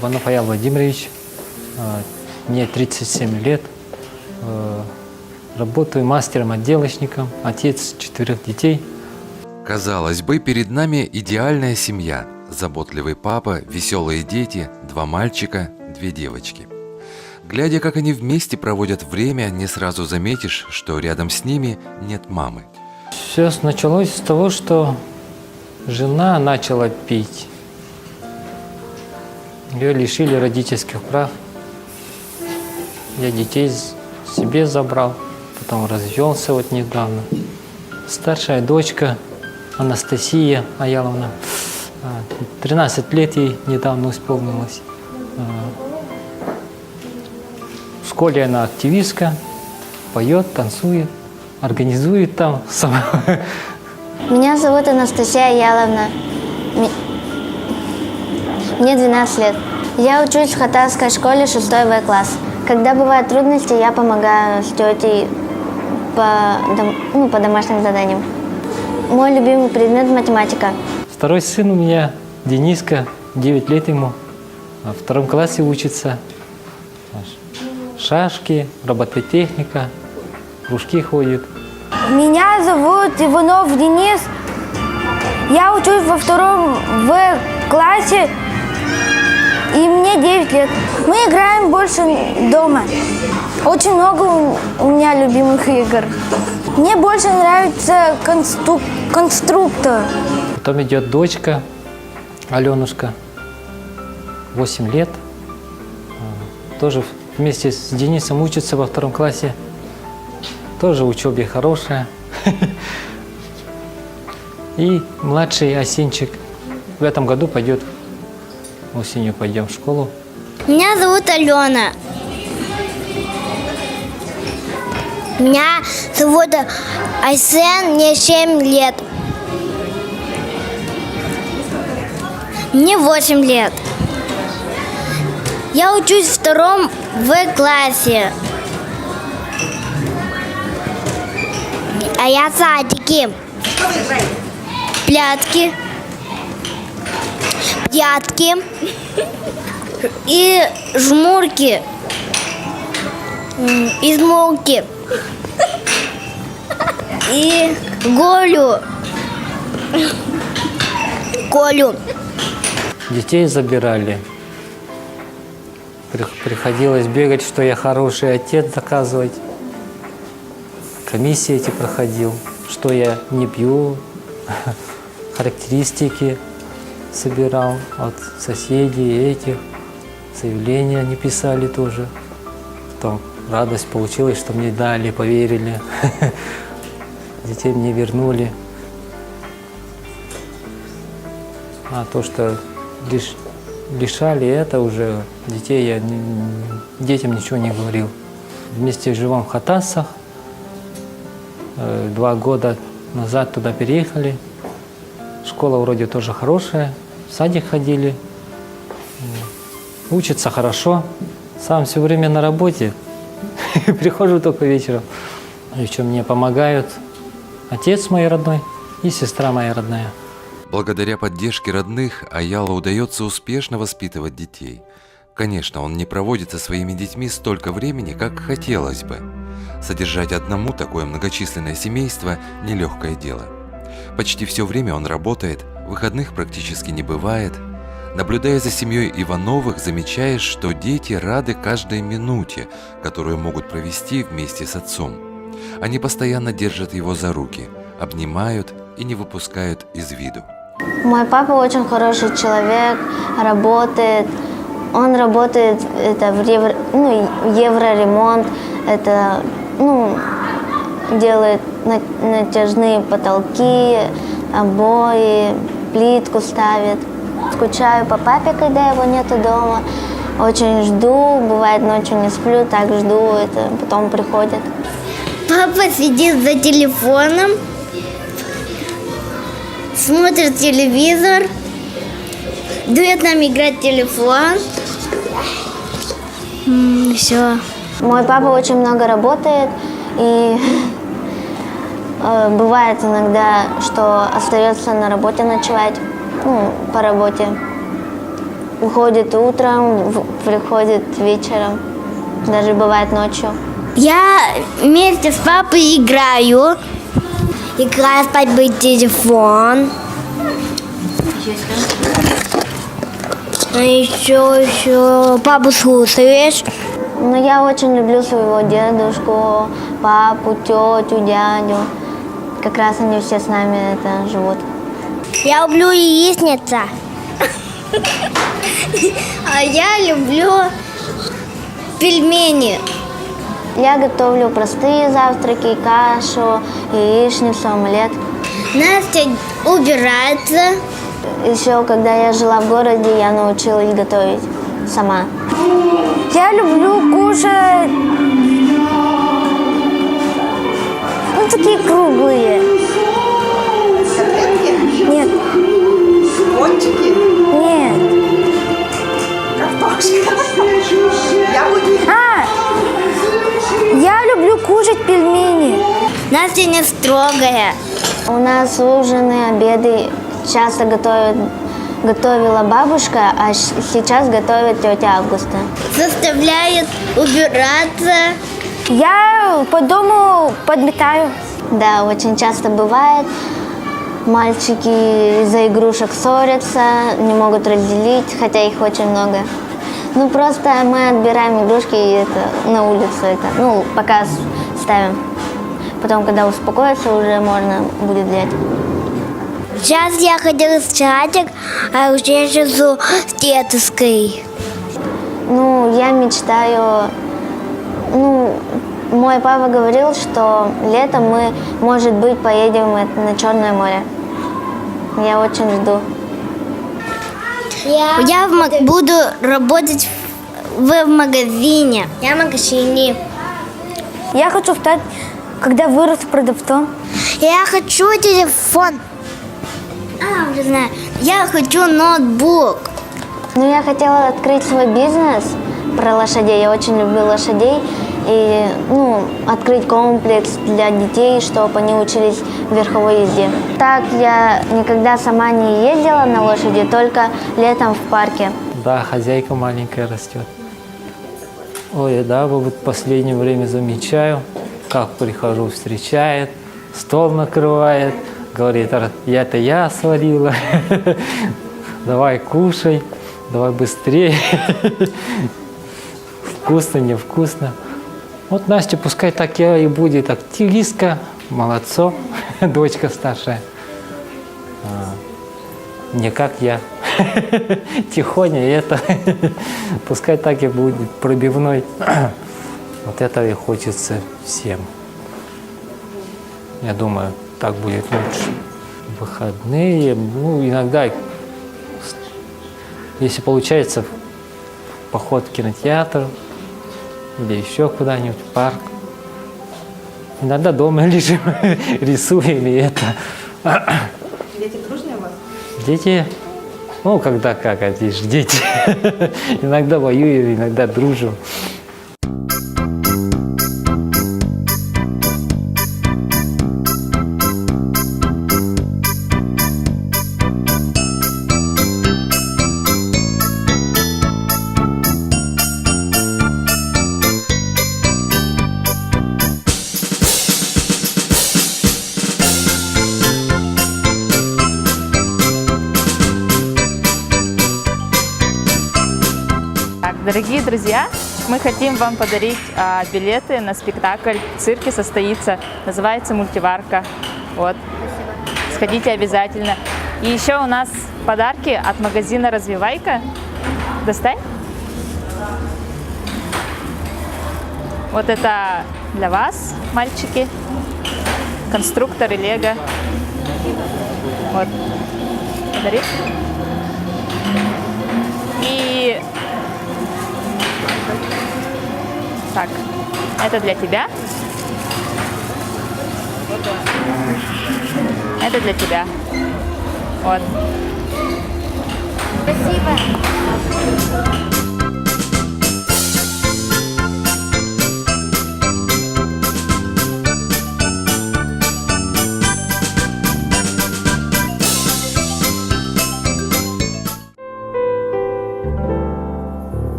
Иванов Аял Владимирович, мне 37 лет, работаю мастером-отделочником, отец 4 детей. Казалось бы, перед нами идеальная семья. Заботливый папа, веселые дети, 2 мальчика, 2 девочки. Глядя, как они вместе проводят время, не сразу заметишь, что рядом с ними нет мамы. Все началось с того, что жена начала пить. Ее лишили родительских прав. Я детей себе забрал, потом развелся вот недавно. Старшая дочка Анастасия Аяловна, 13 лет ей недавно исполнилось. В школе она активистка, поет, танцует, организует там сама. Меня зовут Анастасия Аяловна. Мне 12 лет. Я учусь в Хатасской школе 6 В класс. Когда бывают трудности, я помогаю с тетей по домашним заданиям. Мой любимый предмет – математика. Второй сын у меня, Дениска, 9 лет ему, в 2 классе учится. Шашки, робототехника, кружки ходит. Меня зовут Иванов Денис. Я учусь во 2 В классе, и мне 9 лет. Мы играем больше дома. Очень много у меня любимых игр. Мне больше нравится конструктор. Потом идет дочка Аленушка, 8 лет. Тоже вместе с Денисом учится во 2 классе. Тоже в учебе хорошая. И младший Осинчик в этом году пойдет, осенью пойдем в школу. Меня зовут Алена. Меня зовут Айсен, мне 7 лет. Мне 8 лет. Я учусь в 2 В классе. А я садики. Пятки. Дядки. И жмурки. Измолки. И Колю. Детей забирали. Приходилось бегать, что я хороший отец, доказывать. Комиссии эти проходил, что я не пью, характеристики собирал от соседей этих. Заявления не писали тоже. Потом радость получилась, что мне дали, поверили. Детей мне вернули. А то, что лишали, это уже детей, я детям ничего не говорил. Вместе живем в Хатасах. 2 года назад туда переехали. Школа вроде тоже хорошая. В садик ходили. Учатся хорошо. Сам все время на работе. Прихожу только вечером. Еще мне помогают отец мой родной и сестра моя родная. Благодаря поддержке родных Аялу удается успешно воспитывать детей. Конечно, он не проводит со своими детьми столько времени, как хотелось бы. Содержать одному такое многочисленное семейство – нелегкое дело. Почти все время он работает, выходных практически не бывает. Наблюдая за семьей Ивановых, замечаешь, что дети рады каждой минуте, которую могут провести вместе с отцом. Они постоянно держат его за руки, обнимают и не выпускают из виду. Мой папа очень хороший человек, работает. Он работает в евроремонт, делает натяжные потолки, обои, плитку ставит. Скучаю по папе, когда его нету дома. Очень жду, бывает ночью не сплю, так жду, потом приходит. Папа сидит за телефоном, смотрит телевизор, дует нам играть в телефон. Все. Мой папа очень много работает, и бывает иногда, что остается на работе ночевать, по работе. Уходит утром, приходит вечером, даже бывает ночью. Я вместе с папой играю. Играю с папой в телефон. А еще папу слушаешь. Но я очень люблю своего дедушку, папу, тетю, дядю. Как раз они все с нами это живут. Я люблю яичницу. А я люблю пельмени. Я готовлю простые завтраки, кашу, яичницу, омлет. Настя убирается. Еще когда я жила в городе, я научилась готовить сама. Я люблю кушать, ну, такие круглые. Нет. Пончики? Нет. Картошка? Яблоки? Я люблю кушать пельмени. Настя не строгая. У нас ужины, обеды часто готовила бабушка, а сейчас готовит тетя Августа. Заставляет убираться. Я по дому подметаю. Да, очень часто бывает. Мальчики из-за игрушек ссорятся, не могут разделить, хотя их очень много. Ну, просто мы отбираем игрушки и это на улицу, пока ставим. Потом, когда успокоится, уже можно будет взять. Сейчас я ходила в садик, а уже живу с дедушкой. Ну, я мечтаю... мой папа говорил, что летом мы, может быть, поедем на Черное море. Я очень жду. Я буду работать в магазине. Я в магазине. Я хочу стать, когда вырасту, продавцом. Я хочу телефон. Уже знаю. Я хочу ноутбук. Ну, я хотела открыть свой бизнес про лошадей. Я очень люблю лошадей. И, открыть комплекс для детей, чтобы они учились верховой езде. Так я никогда сама не ездила на лошади, только летом в парке. Да, хозяйка маленькая растет. Ой, да, вот в последнее время замечаю, как прихожу, встречает, стол накрывает, говорит, это я сварила, давай кушай, давай быстрее, вкусно, невкусно. Вот Настя пускай так и будет, активистка, молодцо, дочка старшая. Не как я, тихоня это, пускай так и будет, пробивной. Вот этого и хочется всем. Я думаю, так будет лучше. Выходные, иногда, если получается, поход в кинотеатр, или еще куда-нибудь, в парк. Иногда дома лежим, рисуем и это. Дети дружные у вас? Дети, когда как, видишь, дети. Иногда воюем, иногда дружим. Дорогие друзья, мы хотим вам подарить билеты на спектакль в цирке состоится, называется «Мультиварка». Вот. Сходите обязательно. И еще у нас подарки от магазина «Развивайка». Достань. Вот это для вас, мальчики. Конструкторы Лего. Вот. Подари. И так, это для тебя. Это для тебя. Вот. Спасибо.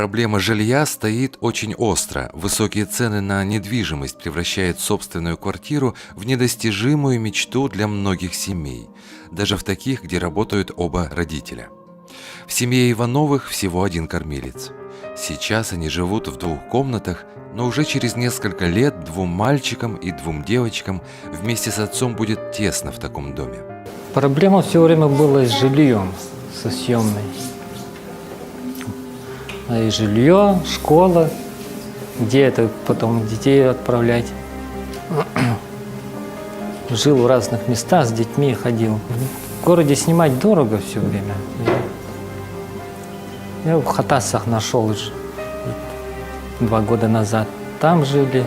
Проблема жилья стоит очень остро. Высокие цены на недвижимость превращают собственную квартиру в недостижимую мечту для многих семей, даже в таких, где работают оба родителя. В семье Ивановых всего один кормилец. Сейчас они живут в 2 комнатах, но уже через несколько лет 2 мальчикам и 2 девочкам вместе с отцом будет тесно в таком доме. Проблема все время была с жильем, со съемной. И жилье, школа, где это потом детей отправлять. Жил в разных местах, с детьми ходил. В городе снимать дорого все время. Я в Хатасах нашел 2 года назад. Там жили,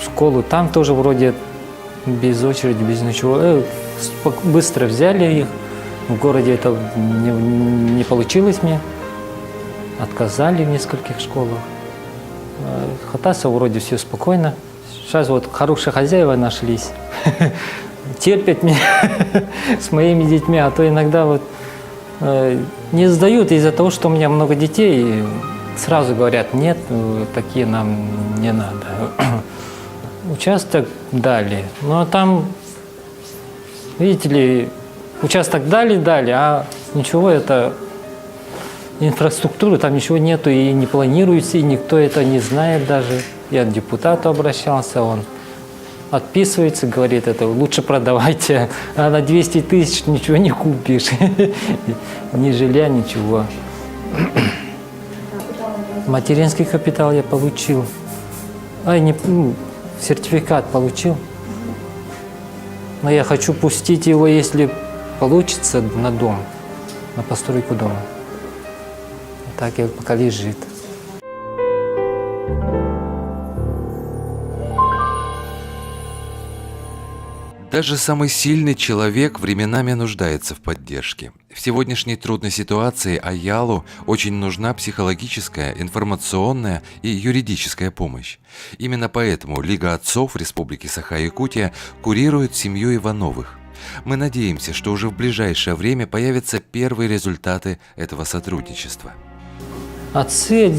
школу там тоже вроде без очереди, без ничего. Быстро взяли их. В городе это не получилось мне. Отказали в нескольких школах. В Хатасах вроде все спокойно. Сейчас вот хорошие хозяева нашлись. Терпят меня с моими детьми, а то иногда вот не сдают из-за того, что у меня много детей. И сразу говорят, нет, такие нам не надо. Участок дали. Но там, видите ли, участок дали, а ничего это... Инфраструктуры там ничего нету и не планируется, и никто это не знает даже. Я к депутату обращался, он отписывается, говорит, это лучше продавайте, а на 200 тысяч ничего не купишь, ни жилья, ничего. Материнский капитал я получил, сертификат получил, но я хочу пустить его, если получится, на дом, на постройку дома. Так и пока лежит. Даже самый сильный человек временами нуждается в поддержке. В сегодняшней трудной ситуации Аялу очень нужна психологическая, информационная и юридическая помощь. Именно поэтому Лига отцов Республики Саха-Якутия курирует семью Ивановых. Мы надеемся, что уже в ближайшее время появятся первые результаты этого сотрудничества. Отцы,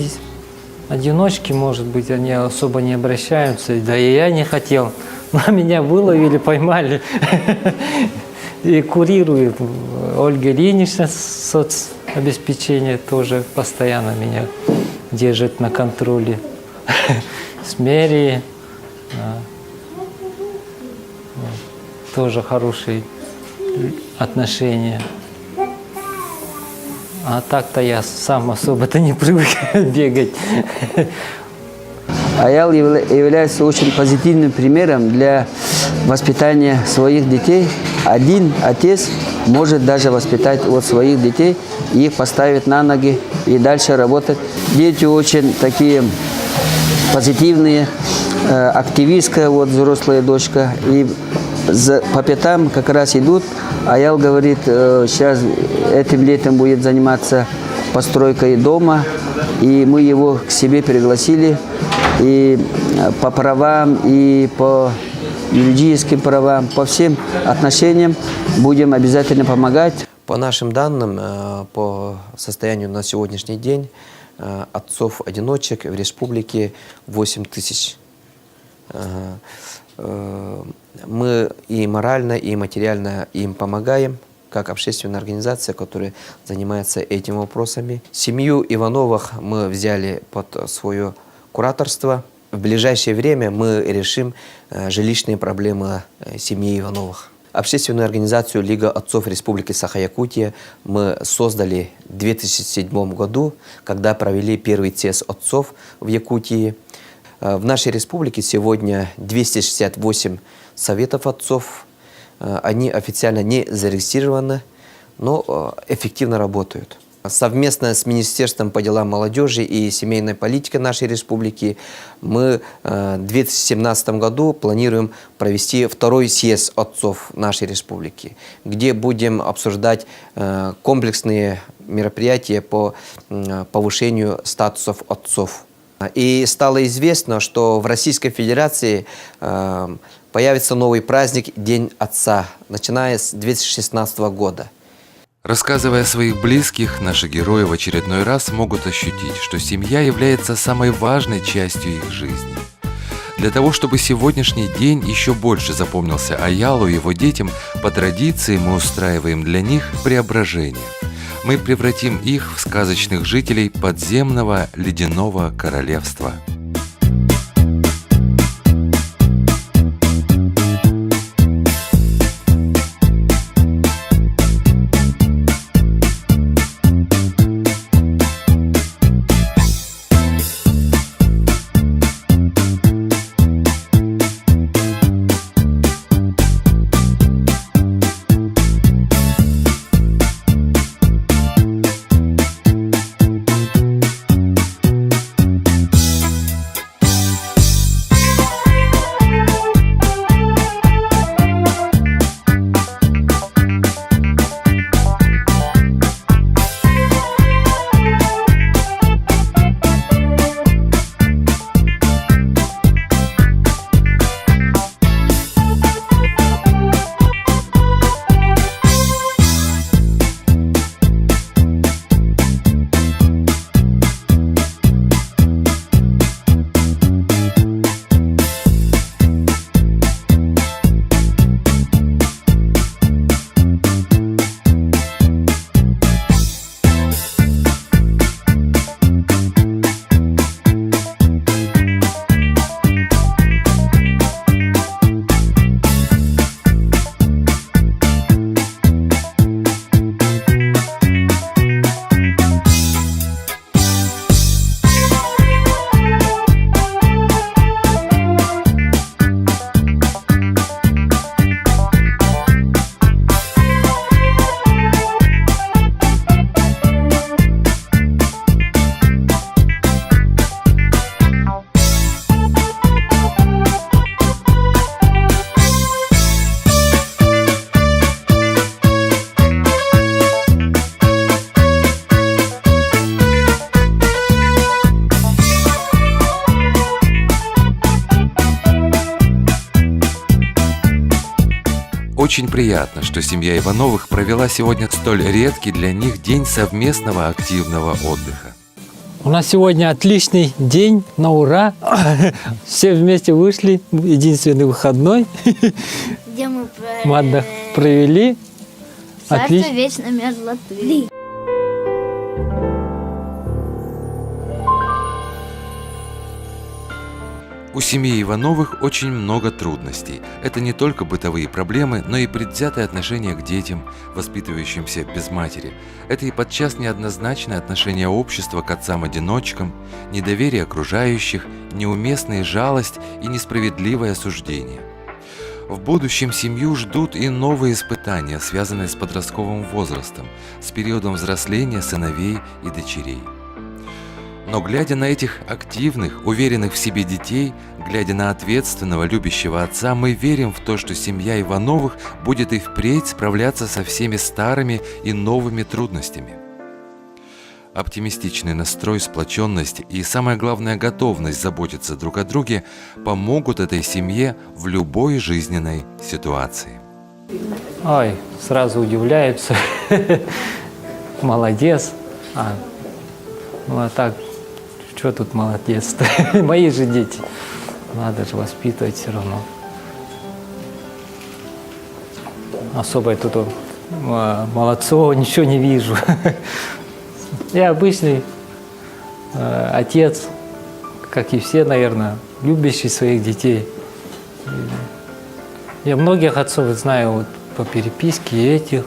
одиночки, может быть, они особо не обращаются, да и я не хотел. Но меня выловили, поймали и курирует. Ольга Ильинична, соцобеспечение, тоже постоянно меня держит на контроле. С мэрией тоже хорошие отношения. А так-то я сам особо-то не привык бегать. Аял является очень позитивным примером для воспитания своих детей. Один отец может даже воспитать своих детей, их поставить на ноги и дальше работать. Дети очень такие позитивные, активистская, взрослая дочка. И по пятам как раз идут. Аял говорит, сейчас этим летом будет заниматься постройкой дома, и мы его к себе пригласили. И по правам, и по юридическим правам, по всем отношениям будем обязательно помогать. По нашим данным, по состоянию на сегодняшний день, отцов-одиночек в республике 8 тысяч. Мы и морально, и материально им помогаем, как общественная организация, которая занимается этими вопросами. Семью Ивановых мы взяли под свое кураторство. В ближайшее время мы решим жилищные проблемы семьи Ивановых. Общественную организацию Лига отцов Республики Саха-Якутия мы создали в 2007 году, когда провели первый съезд отцов в Якутии. В нашей республике сегодня 268 советов отцов. Они официально не зарегистрированы, но эффективно работают. Совместно с Министерством по делам молодежи и семейной политики нашей республики мы в 2017 году планируем провести второй съезд отцов нашей республики, где будем обсуждать комплексные мероприятия по повышению статусов отцов. И стало известно, что в Российской Федерации появится новый праздник День Отца, начиная с 2016 года. Рассказывая о своих близких, наши герои в очередной раз могут ощутить, что семья является самой важной частью их жизни. Для того, чтобы сегодняшний день еще больше запомнился Аялу и его детям, по традиции мы устраиваем для них преображение. Мы превратим их в сказочных жителей подземного ледяного королевства. Очень приятно, что семья Ивановых провела сегодня столь редкий для них день совместного активного отдыха. У нас сегодня отличный день, на ура. Все вместе вышли, единственный выходной. Где мы Мы отдых провели. Отлично. вечно мерзлоты. У семьи Ивановых очень много трудностей. Это не только бытовые проблемы, но и предвзятое отношение к детям, воспитывающимся без матери. Это и подчас неоднозначное отношение общества к отцам-одиночкам, недоверие окружающих, неуместная жалость и несправедливое осуждение. В будущем семью ждут и новые испытания, связанные с подростковым возрастом, с периодом взросления сыновей и дочерей. Но глядя на этих активных, уверенных в себе детей, глядя на ответственного, любящего отца, мы верим в то, что семья Ивановых будет и впредь справляться со всеми старыми и новыми трудностями. Оптимистичный настрой, сплоченность и, самое главное, готовность заботиться друг о друге помогут этой семье в любой жизненной ситуации. Ой, сразу удивляются. Молодец. Ну а так, что тут молодец-то? Мои же дети. Надо же воспитывать все равно. Особо я тут молодцов ничего не вижу. Я обычный отец, как и все, наверное, любящий своих детей. Я многих отцов знаю вот, по переписке этих,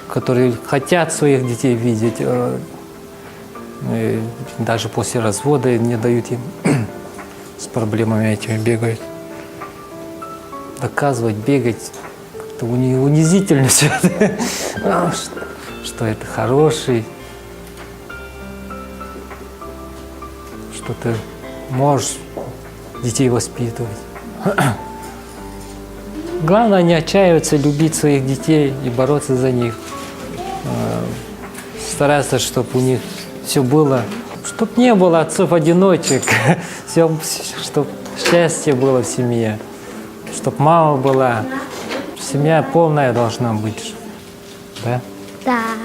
которые хотят своих детей видеть. И даже после развода не дают им, с проблемами этими бегают. Доказывать, бегать, как-то унизительно все это. Что это хороший, что ты можешь детей воспитывать. Главное не отчаиваться, любить своих детей и бороться за них. Стараться, чтобы у них все было, чтобы не было отцов-одиночек, чтобы счастье было в семье, чтобы мама была. Семья полная должна быть. Да? Да.